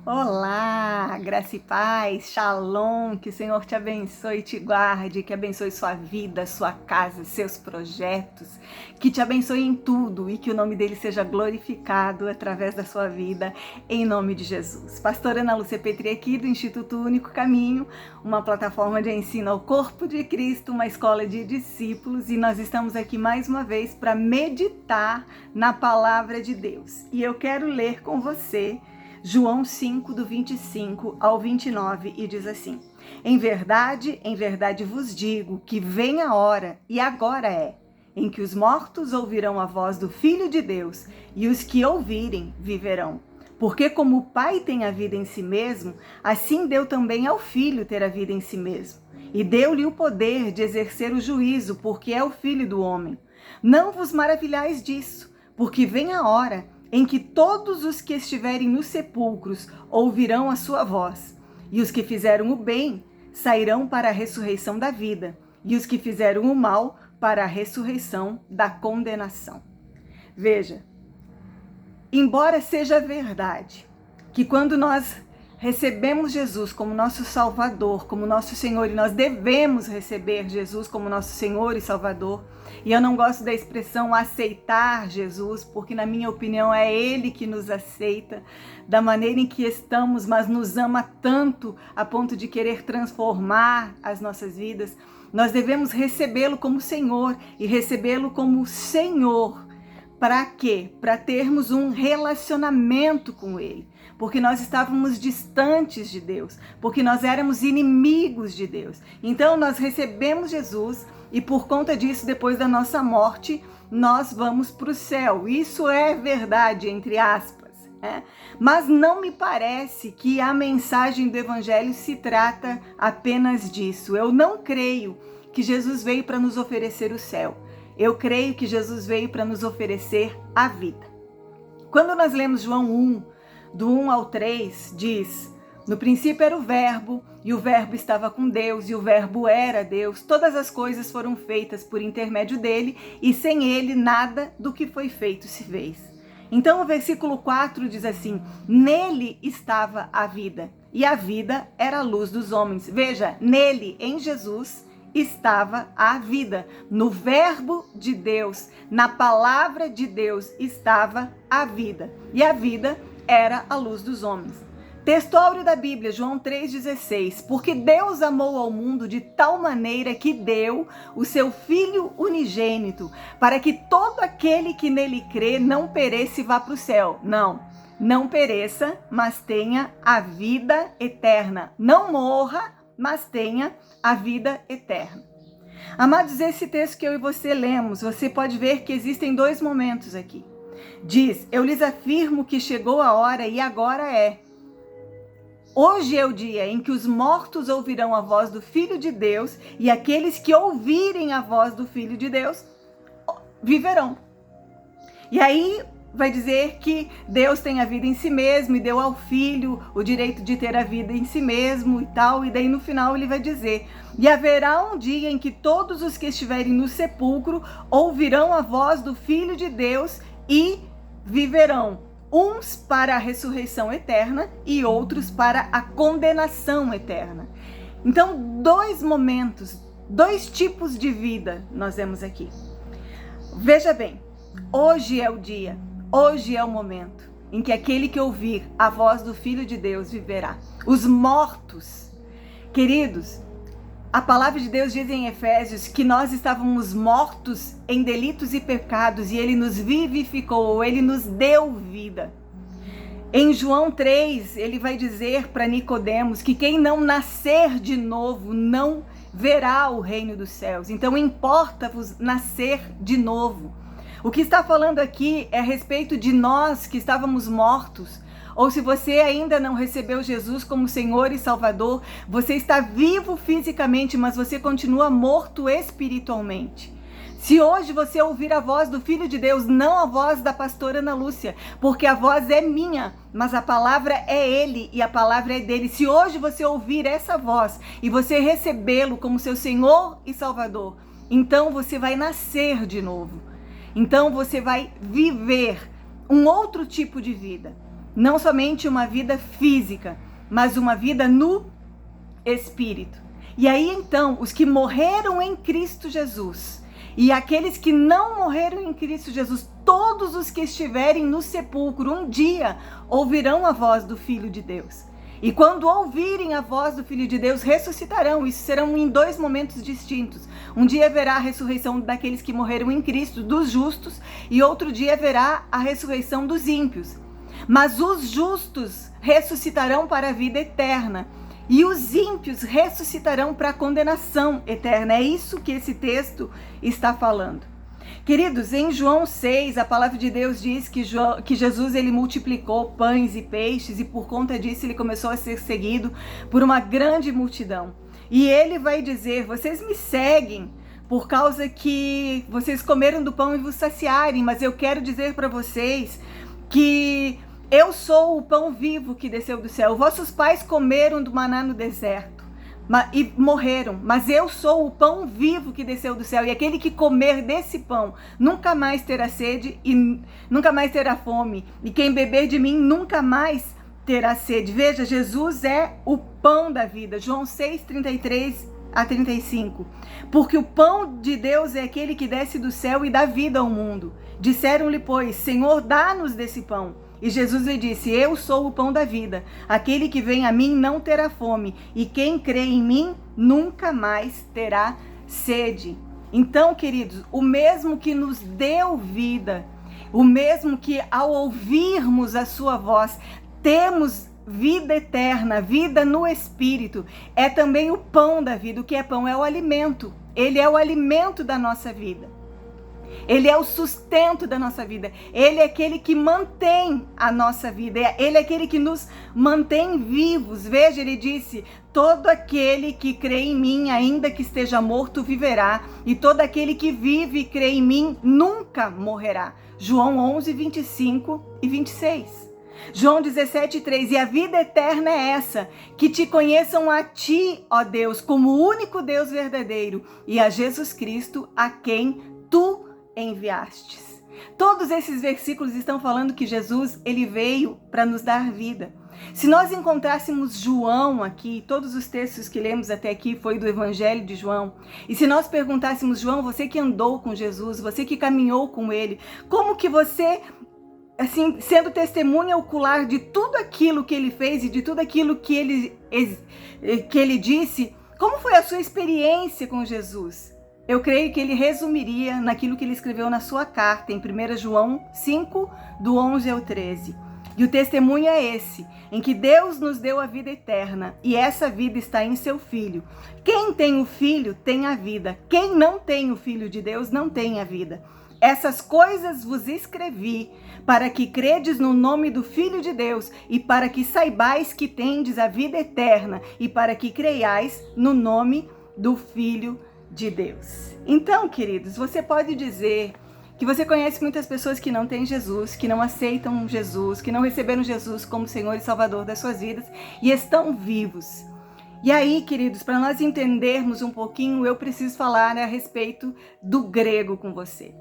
Olá, graça e paz, shalom, que o Senhor te abençoe e te guarde, que abençoe sua vida, sua casa, seus projetos, que te abençoe em tudo e que o nome dele seja glorificado através da sua vida, em nome de Jesus. Pastora Ana Lúcia Petri aqui do Instituto Único Caminho, uma plataforma de ensino ao corpo de Cristo, uma escola de discípulos, e nós estamos aqui mais uma vez para meditar na palavra de Deus. E eu quero ler com você João 5, do 25 ao 29, e diz assim: em verdade vos digo que vem a hora, e agora é, em que os mortos ouvirão a voz do Filho de Deus, e os que ouvirem viverão. Porque como o Pai tem a vida em si mesmo, assim deu também ao Filho ter a vida em si mesmo. E deu-lhe o poder de exercer o juízo, porque é o Filho do homem. Não vos maravilhais disso, porque vem a hora em que todos os que estiverem nos sepulcros ouvirão a sua voz, e os que fizeram o bem sairão para a ressurreição da vida, e os que fizeram o mal para a ressurreição da condenação. Veja, embora seja verdade que quando nós recebemos Jesus como nosso Salvador, como nosso Senhor, e nós devemos receber Jesus como nosso Senhor e Salvador, e eu não gosto da expressão aceitar Jesus, porque na minha opinião é Ele que nos aceita da maneira em que estamos, mas nos ama tanto a ponto de querer transformar as nossas vidas. Nós devemos recebê-lo como Senhor e recebê-lo como Senhor. Para quê? Para termos um relacionamento com Ele. Porque nós estávamos distantes de Deus, porque nós éramos inimigos de Deus. Então nós recebemos Jesus e por conta disso, depois da nossa morte, nós vamos para o céu. Isso é verdade, entre aspas. Mas não me parece que a mensagem do Evangelho se trata apenas disso. Eu não creio que Jesus veio para nos oferecer o céu. Eu creio que Jesus veio para nos oferecer a vida. Quando nós lemos João 1, do 1 ao 3, diz: no princípio era o verbo, e o verbo estava com Deus, e o verbo era Deus. Todas as coisas foram feitas por intermédio dele, e sem ele nada do que foi feito se fez. Então o versículo 4 diz assim: nele estava a vida, e a vida era a luz dos homens. Veja, nele, em Jesus, estava a vida. No verbo de Deus, na palavra de Deus estava a vida. E a vida era a luz dos homens. Texto áureo da Bíblia, João 3,16. Porque Deus amou ao mundo de tal maneira que deu o seu Filho unigênito, para que todo aquele que nele crê não pereça e vá para o céu. Não pereça, mas tenha a vida eterna. Não morra, mas tenha a vida eterna. Amados, esse texto que eu e você lemos, você pode ver que existem dois momentos aqui. Diz: eu lhes afirmo que chegou a hora, e agora é. Hoje é o dia em que os mortos ouvirão a voz do Filho de Deus, e aqueles que ouvirem a voz do Filho de Deus viverão. E aí vai dizer que Deus tem a vida em si mesmo e deu ao Filho o direito de ter a vida em si mesmo e tal. E daí no final ele vai dizer: e haverá um dia em que todos os que estiverem no sepulcro ouvirão a voz do Filho de Deus e viverão. Uns para a ressurreição eterna e outros para a condenação eterna. Então, dois momentos, dois tipos de vida nós vemos aqui. Veja bem, hoje é o dia, hoje é o momento em que aquele que ouvir a voz do Filho de Deus viverá. Os mortos, queridos, a palavra de Deus diz em Efésios que nós estávamos mortos em delitos e pecados, e Ele nos vivificou, Ele nos deu vida. Em João 3, ele vai dizer para Nicodemos que quem não nascer de novo não verá o reino dos céus. Então importa-vos nascer de novo. O que está falando aqui é a respeito de nós que estávamos mortos. Ou se você ainda não recebeu Jesus como Senhor e Salvador, você está vivo fisicamente, mas você continua morto espiritualmente. Se hoje você ouvir a voz do Filho de Deus, não a voz da pastora Ana Lúcia, porque a voz é minha, mas a palavra é Ele e a palavra é dele. Se hoje você ouvir essa voz e você recebê-lo como seu Senhor e Salvador, então você vai nascer de novo. Então você vai viver um outro tipo de vida. não somente uma vida física, mas uma vida no Espírito. E aí então, os que morreram em Cristo Jesus e aqueles que não morreram em Cristo Jesus, todos os que estiverem no sepulcro, um dia ouvirão a voz do Filho de Deus. E quando ouvirem a voz do Filho de Deus, ressuscitarão. Isso serão em 2 momentos distintos. Um dia haverá a ressurreição daqueles que morreram em Cristo, dos justos, e outro dia haverá a ressurreição dos ímpios. Mas os justos ressuscitarão para a vida eterna, e os ímpios ressuscitarão para a condenação eterna. É isso que esse texto está falando. Queridos, em João 6, a palavra de Deus diz que Jesus ele multiplicou pães e peixes, e por conta disso ele começou a ser seguido por uma grande multidão. E ele vai dizer: vocês me seguem por causa que vocês comeram do pão e vos saciarem, mas eu quero dizer para vocês que eu sou o pão vivo que desceu do céu. Vossos pais comeram do maná no deserto e morreram, mas eu sou o pão vivo que desceu do céu, e aquele que comer desse pão nunca mais terá sede e nunca mais terá fome, e quem beber de mim nunca mais terá sede. Veja, Jesus é o pão da vida. João 6, 33 a 35. Porque o pão de Deus é aquele que desce do céu e dá vida ao mundo. Disseram-lhe, pois: Senhor, dá-nos desse pão. E Jesus lhe disse: eu sou o pão da vida. Aquele que vem a mim não terá fome, e quem crê em mim nunca mais terá sede. Então, queridos, o mesmo que nos deu vida, o mesmo que ao ouvirmos a sua voz temos vida eterna, vida no Espírito, é também o pão da vida. O que é pão? É o alimento. Ele é o alimento da nossa vida. Ele é o sustento da nossa vida. Ele é aquele que mantém a nossa vida. Ele é aquele que nos mantém vivos. Veja, ele disse: todo aquele que crê em mim, ainda que esteja morto, viverá. E todo aquele que vive e crê em mim, nunca morrerá. João 11, 25 e 26. João 17, 3. E a vida eterna é essa: que te conheçam a ti, ó Deus, como o único Deus verdadeiro, e a Jesus Cristo, a quem tu enviastes. Todos esses versículos estão falando que Jesus ele veio para nos dar vida. Se nós encontrássemos João aqui, todos os textos que lemos até aqui foi do Evangelho de João, e se nós perguntássemos: João, você que andou com Jesus, você que caminhou com ele, como que você, assim, sendo testemunha ocular de tudo aquilo que ele fez e de tudo aquilo que ele disse, como foi a sua experiência com Jesus? Eu creio que ele resumiria naquilo que ele escreveu na sua carta, em 1 João 5, do 11 ao 13. E o testemunho é esse, em que Deus nos deu a vida eterna, e essa vida está em seu Filho. Quem tem o Filho tem a vida. Quem não tem o Filho de Deus não tem a vida. Essas coisas vos escrevi, para que credes no nome do Filho de Deus, e para que saibais que tendes a vida eterna, e para que creiais no nome do Filho de Deus. Então, queridos, você pode dizer que você conhece muitas pessoas que não têm Jesus, que não aceitam Jesus, que não receberam Jesus como Senhor e Salvador das suas vidas e estão vivos. E aí, queridos, para nós entendermos um pouquinho, eu preciso falar a respeito do grego com você.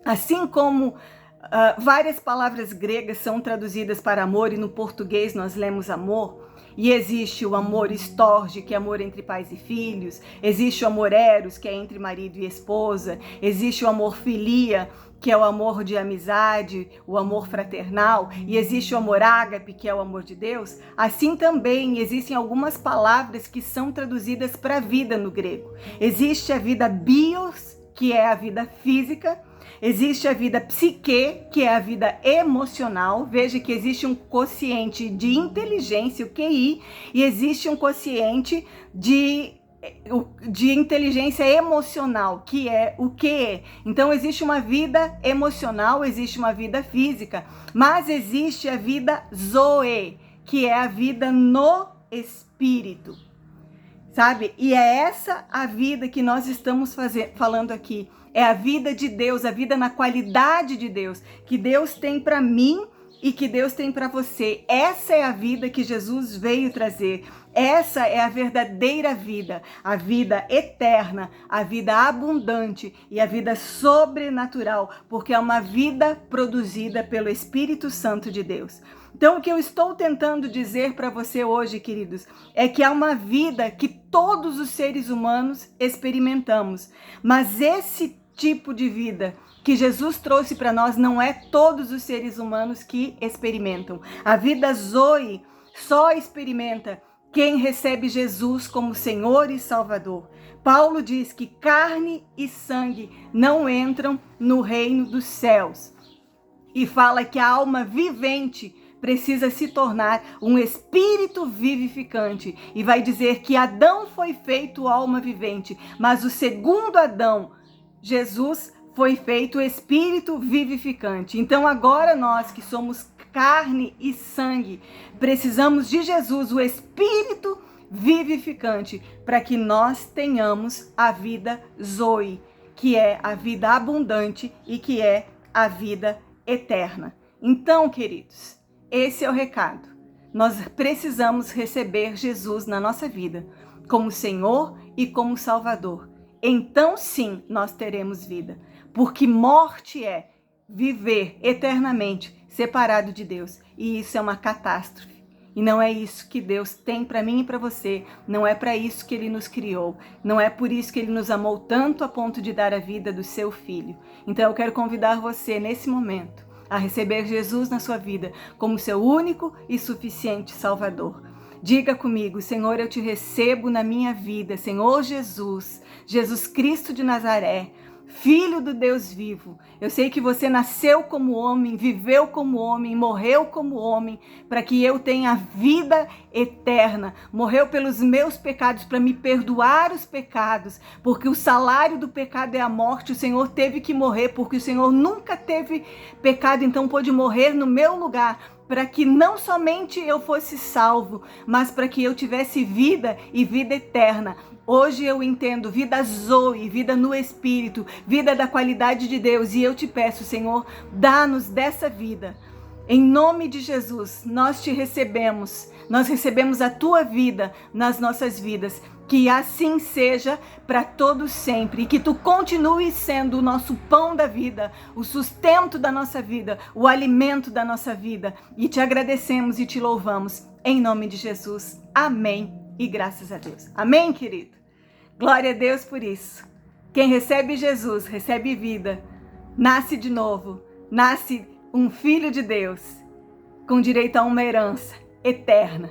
Assim como várias palavras gregas são traduzidas para amor, e no português nós lemos amor, e existe o amor storge, que é amor entre pais e filhos, existe o amor eros, que é entre marido e esposa, existe o amor filia, que é o amor de amizade, o amor fraternal, e existe o amor ágape, que é o amor de Deus. Assim também existem algumas palavras que são traduzidas para a vida no grego. Existe a vida bios, que é a vida física. Existe a vida psique, que é a vida emocional. Veja que existe um quociente de inteligência, o QI, e existe um quociente de inteligência emocional, que é o QE. Então existe uma vida emocional, existe uma vida física, mas existe a vida zoe, que é a vida no espírito. Sabe? E é essa a vida que nós estamos falando aqui. É a vida de Deus, a vida na qualidade de Deus, que Deus tem para mim e que Deus tem para você. Essa é a vida que Jesus veio trazer. Essa é a verdadeira vida, a vida eterna, a vida abundante e a vida sobrenatural, porque é uma vida produzida pelo Espírito Santo de Deus. Então, o que eu estou tentando dizer para você hoje, queridos, é que há uma vida que todos os seres humanos experimentamos, mas esse tipo de vida que Jesus trouxe para nós não é todos os seres humanos que experimentam. A vida Zoe só experimenta quem recebe Jesus como Senhor e Salvador. Paulo diz que carne e sangue não entram no reino dos céus. E fala que a alma vivente precisa se tornar um espírito vivificante. E vai dizer que Adão foi feito alma vivente, mas o segundo Adão, Jesus, foi feito espírito vivificante. Então agora nós que somos carne e sangue, precisamos de Jesus, o espírito vivificante, para que nós tenhamos a vida Zoe, que é a vida abundante e que é a vida eterna. Então, queridos, esse é o recado. Nós precisamos receber Jesus na nossa vida como Senhor e como Salvador. Então sim, nós teremos vida, porque morte é viver eternamente separado de Deus, e isso é uma catástrofe. E não é isso que Deus tem para mim e para você, não é para isso que Ele nos criou, não é por isso que Ele nos amou tanto a ponto de dar a vida do seu Filho. Então eu quero convidar você nesse momento a receber Jesus na sua vida como seu único e suficiente Salvador. Diga comigo: Senhor, eu te recebo na minha vida, Senhor Jesus, Jesus Cristo de Nazaré, Filho do Deus vivo. Eu sei que você nasceu como homem, viveu como homem, morreu como homem, para que eu tenha vida eterna. Morreu pelos meus pecados, para me perdoar os pecados, porque o salário do pecado é a morte. O Senhor teve que morrer, porque o Senhor nunca teve pecado, então pôde morrer no meu lugar, para que não somente eu fosse salvo, mas para que eu tivesse vida e vida eterna. Hoje eu entendo vida Zoe, vida no Espírito, vida da qualidade de Deus. E eu te peço, Senhor, dá-nos dessa vida. Em nome de Jesus, nós te recebemos. Nós recebemos a tua vida nas nossas vidas. Que assim seja para todos sempre. E que tu continues sendo o nosso pão da vida, o sustento da nossa vida, o alimento da nossa vida. E te agradecemos e te louvamos. Em nome de Jesus. Amém. E graças a Deus. Amém, querido? Glória a Deus por isso. Quem recebe Jesus, recebe vida, nasce de novo, nasce um filho de Deus, com direito a uma herança eterna.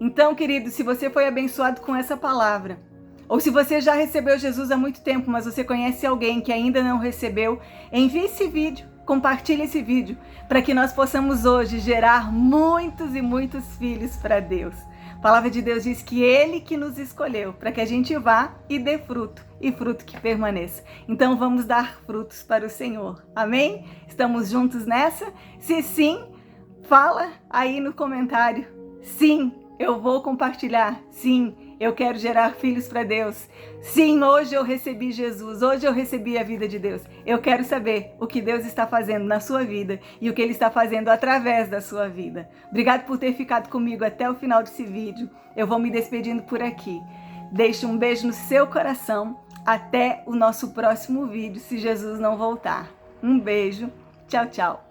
Então, querido, se você foi abençoado com essa palavra, ou se você já recebeu Jesus há muito tempo, mas você conhece alguém que ainda não recebeu, envie esse vídeo, compartilhe esse vídeo, para que nós possamos hoje gerar muitos e muitos filhos para Deus. A palavra de Deus diz que Ele que nos escolheu para que a gente vá e dê fruto, e fruto que permaneça. Então vamos dar frutos para o Senhor. Amém? Estamos juntos nessa? Se sim, fala aí no comentário. Sim, eu vou compartilhar. Sim, eu quero gerar filhos para Deus. Sim, hoje eu recebi Jesus, hoje eu recebi a vida de Deus. Eu quero saber o que Deus está fazendo na sua vida e o que Ele está fazendo através da sua vida. Obrigado por ter ficado comigo até o final desse vídeo. Eu vou me despedindo por aqui. Deixe um beijo no seu coração. Até o nosso próximo vídeo, se Jesus não voltar. Um beijo. Tchau, tchau.